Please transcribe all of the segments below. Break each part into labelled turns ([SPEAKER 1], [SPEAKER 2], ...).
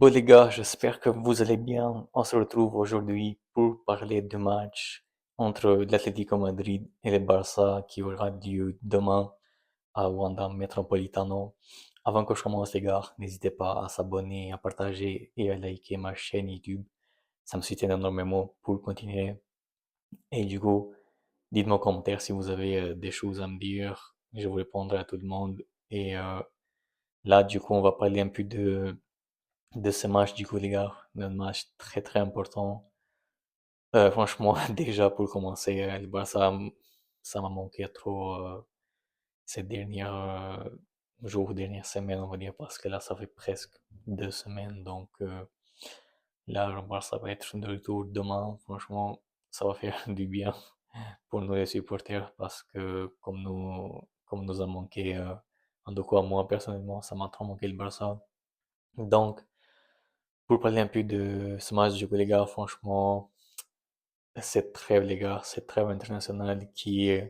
[SPEAKER 1] Bon les gars, j'espère que vous allez bien. On se retrouve aujourd'hui pour parler du match entre l'Atlético Madrid et le Barça qui aura lieu demain à Wanda Metropolitano. Avant que je commence les gars, n'hésitez pas à s'abonner, à partager et à liker ma chaîne YouTube. Ça me soutient énormément pour continuer. Et du coup, dites-moi en commentaire si vous avez des choses à me dire. Je vous répondrai à tout le monde. Et là, du coup, on va parler un peu de ce match du coup les gars, un match très très important. Franchement, déjà pour commencer, le Barça, ça m'a manqué trop ces dernières jours, dernières semaines, on va dire, parce que là, ça fait presque 2 semaines. Donc là, le Barça va être de retour demain. Franchement, ça va faire du bien pour nous les supporters parce que comme nous a manqué, en tout cas moi personnellement, ça m'a trop manqué le Barça. Donc, pour parler un peu de ce match du coup, les gars, franchement, cette trêve, les gars, cette trêve internationale qui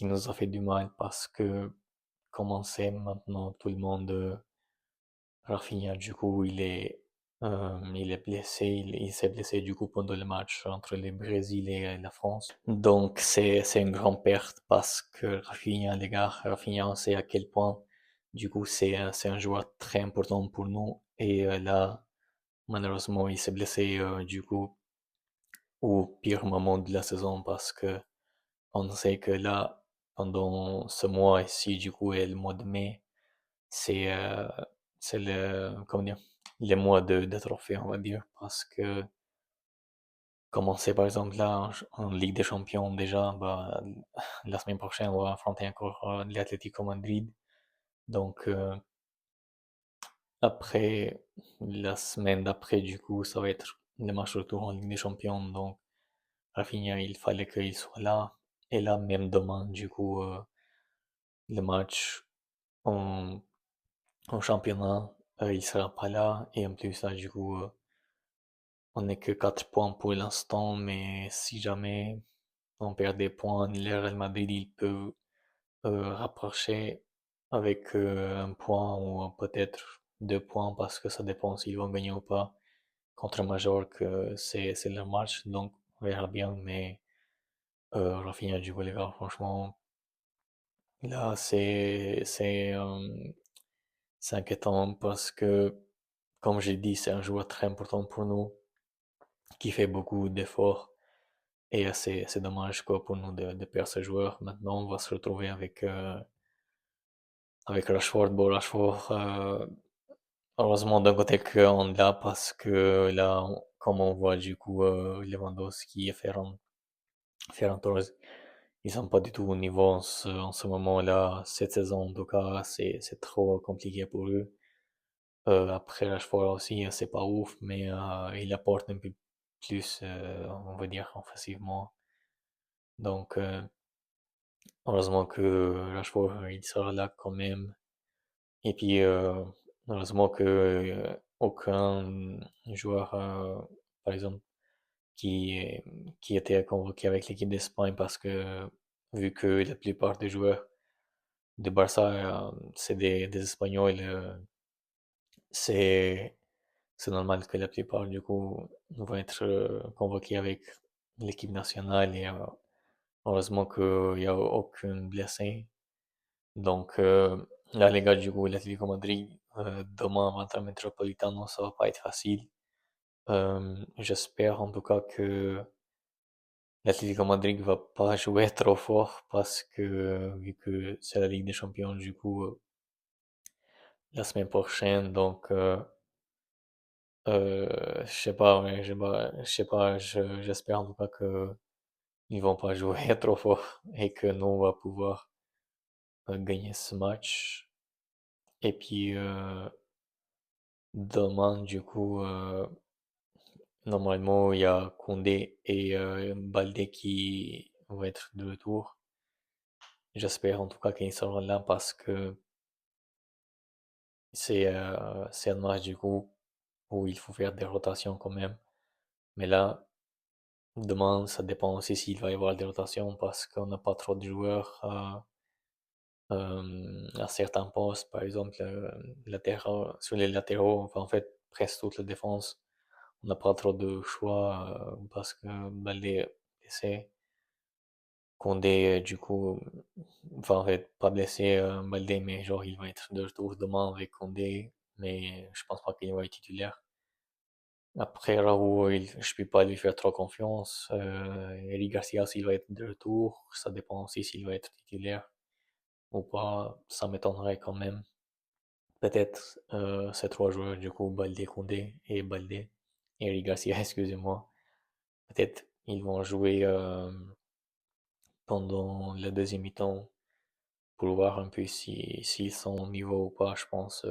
[SPEAKER 1] nous a fait du mal parce que, comme on sait maintenant, tout le monde, Rafinha, du coup, il est blessé, il s'est blessé du coup pendant le match entre le Brésil et la France. Donc, c'est une grande perte parce que Rafinha, les gars, Rafinha, on sait à quel point, du coup, c'est un joueur très important pour nous. Et là, malheureusement, il s'est blessé, du coup, au pire moment de la saison parce que on sait que là, pendant ce mois ici, du coup, et le mois de mai, c'est c'est comment dire, les mois de trophées, on va dire, parce que commencer par exemple là en Ligue des Champions déjà, bah, la semaine prochaine, on va affronter encore l'Atlético Madrid. Donc après, la semaine d'après, du coup, ça va être le match retour en Ligue des Champions. Donc Rafinha, il fallait qu'il soit là. Et là, même demain, du coup, le match en, en championnat, il sera pas là. Et en plus, là, du coup, on n'est que 4 points pour l'instant. Mais si jamais on perd des points, le Real Madrid, il peut rapprocher avec un point ou peut-être 2 points parce que ça dépend s'ils vont gagner ou pas. Contre Majorque, c'est leur match. Donc, on verra bien. Mais Rafinha, du coup, les gars, franchement, là, c'est inquiétant parce que, comme j'ai dit, c'est un joueur très important pour nous, qui fait beaucoup d'efforts. Et c'est dommage quoi, pour nous de perdre ce joueur. Maintenant, on va se retrouver avec Rashford. Bon, Rashford, heureusement d'un côté qu'on l'a parce que là, comme on voit du coup, Lewandowski et Ferran Torres, ils sont pas du tout au niveau en ce moment-là. Cette saison, en tout cas, c'est trop compliqué pour eux. Après, Rashford aussi, c'est pas ouf, mais il apporte un peu plus, on va dire, offensivement. Donc, heureusement que Rashford, il sera là quand même. Et puis, heureusement que aucun joueur, par exemple, qui, qui était convoqué avec l'équipe d'Espagne, parce que vu que la plupart des joueurs de Barça, c'est des Espagnols, c'est c'est normal que la plupart, du coup, vont être convoqués avec l'équipe nationale et heureusement qu'il n'y a aucun blessé. Donc là, les gars, du coup, l'Atlético Madrid, demain, contre Metropolitano, ça va pas être facile. J'espère en tout cas que l'Atlético Madrid va pas jouer trop fort parce que vu que c'est la Ligue des Champions, du coup, la semaine prochaine, donc je sais pas, ouais, je sais pas, j'espère en tout cas que ils vont pas jouer trop fort et que nous on va pouvoir gagner ce match. Et puis demain, du coup, normalement il y a Koundé et Baldé qui vont être de retour. J'espère en tout cas qu'ils seront là parce que c'est un match du coup où il faut faire des rotations quand même. Mais là, demain, ça dépend aussi s'il va y avoir des rotations parce qu'on n'a pas trop de joueurs à certains postes. Par exemple, sur les latéraux, enfin, en fait, presque toute la défense. On n'a pas trop de choix parce que Baldé est blessé. Condé, du coup, enfin, en fait, pas blessé, Baldé, mais genre, il va être de retour demain avec Condé, mais je pense pas qu'il va être titulaire. Après, Raoult, je peux pas lui faire trop confiance. Eric Garcia, s'il va être de retour, ça dépend aussi s'il va être titulaire ou pas, ça m'étonnerait quand même. Peut-être ces trois joueurs, du coup, Baldé, Condé et Baldé, Eric Garcia, excusez-moi. Peut-être ils vont jouer pendant la deuxième mi-temps pour voir un peu si s'ils sont au niveau ou pas, je pense.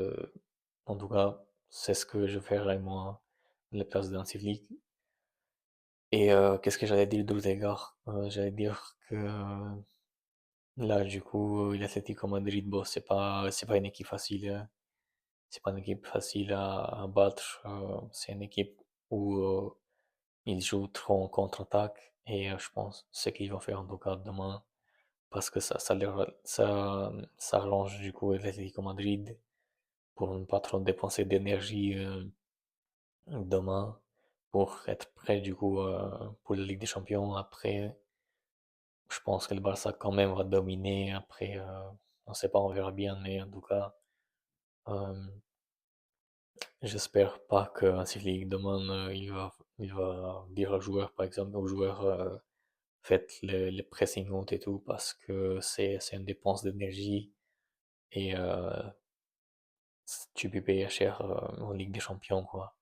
[SPEAKER 1] En tout cas, c'est ce que je ferais moi à la place d'un Civlic. Et qu'est-ce que j'allais dire d'autre, égard? J'allais dire que là, du coup, l'Atlético Madrid, bon, c'est pas une équipe facile, hein. C'est pas une équipe facile à battre. C'est une équipe où ils jouent trop en contre-attaque. Et je pense ce qu'ils vont faire en tout cas demain, parce que ça arrange du coup l'Atlético Madrid pour ne pas trop dépenser d'énergie demain, pour être prêt du coup pour la Ligue des Champions. Après, je pense que le Barça quand même va dominer. Après, on sait pas, on verra bien, mais en tout cas, euh, j'espère pas que Hansi Flick demain il va dire aux joueurs, par exemple, aux joueurs faites le pressing haut et tout, parce que c'est une dépense d'énergie et tu peux payer cher en Ligue des Champions, quoi.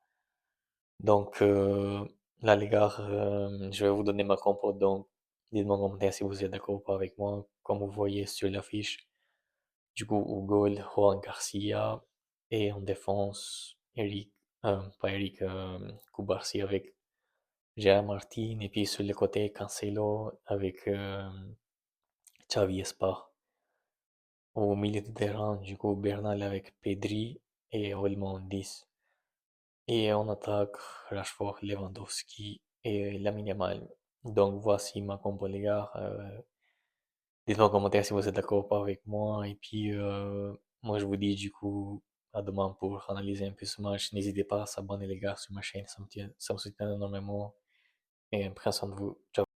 [SPEAKER 1] Donc là, les gars, je vais vous donner ma compo. Donc, dites-moi en commentaire si vous êtes d'accord ou pas avec moi. Comme vous voyez sur l'affiche, du coup, au goal, Juan Garcia. Et en défense, pas Eric, Cubarsí avec Gérard Martin. Et puis sur le côté, Cancelo avec Xavi Espa. Au milieu de terrain, du coup, Bernal avec Pedri et Olmo en 10. Et en attaque, Rashford, Lewandowski et Lamine Yamal. Donc voici ma compo, les gars. Dites-moi en commentaire si vous êtes d'accord ou pas avec moi. Et puis, moi, je vous dis du coup à demain pour analyser un peu ce match. N'hésitez pas à s'abonner, les gars, sur ma chaîne. Ça me soutient énormément. Et prenez soin de vous. Ciao.